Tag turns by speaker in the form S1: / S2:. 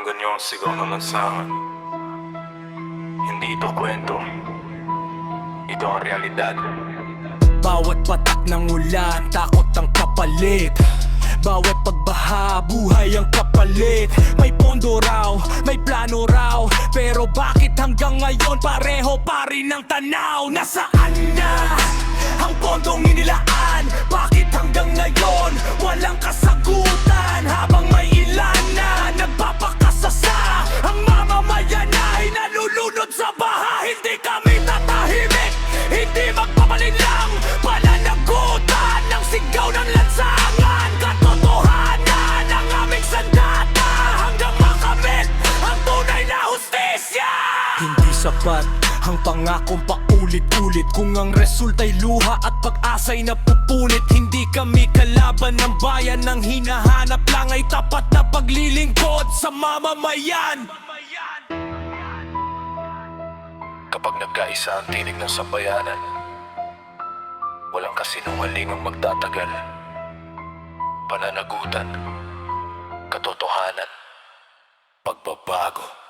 S1: Pakinggan niyo ang sigaw ng lansangan. Hindi ito kwento. Ito ang realidad.
S2: Bawat patak ng ulan, takot ang kapalit. Bawat pagbaha, buhay ang kapalit. May pondo raw, may plano raw, pero bakit hanggang ngayon pareho pa rin ang tanaw? Nasaan na ang pondong inilaan? Bakit hanggang ngayon walang kasagutan? Habang may ilan na nagpapakasasa, ang mamamayan ay nalulunod sa baha. Hindi kami tatahimik, hindi magpapalinlang. Pananagutan ng sigaw ng lansangan, katotohanan ang aming sandata, hanggang makamit ang tunay na hustisya. Hindi sapat ang pangakong paulit-ulit kung ang resulta'y luha at pag-asa'y napupunit. Hindi kami kalaban ng bayan, ng hinahanap lang ay tapat na paglilingkod sa mamamayan.
S1: Kapag nagkaisa ang tinig ng sambayanan, walang kasinungaling ang magtatagal. Pananagutan, katotohanan, pagbabago.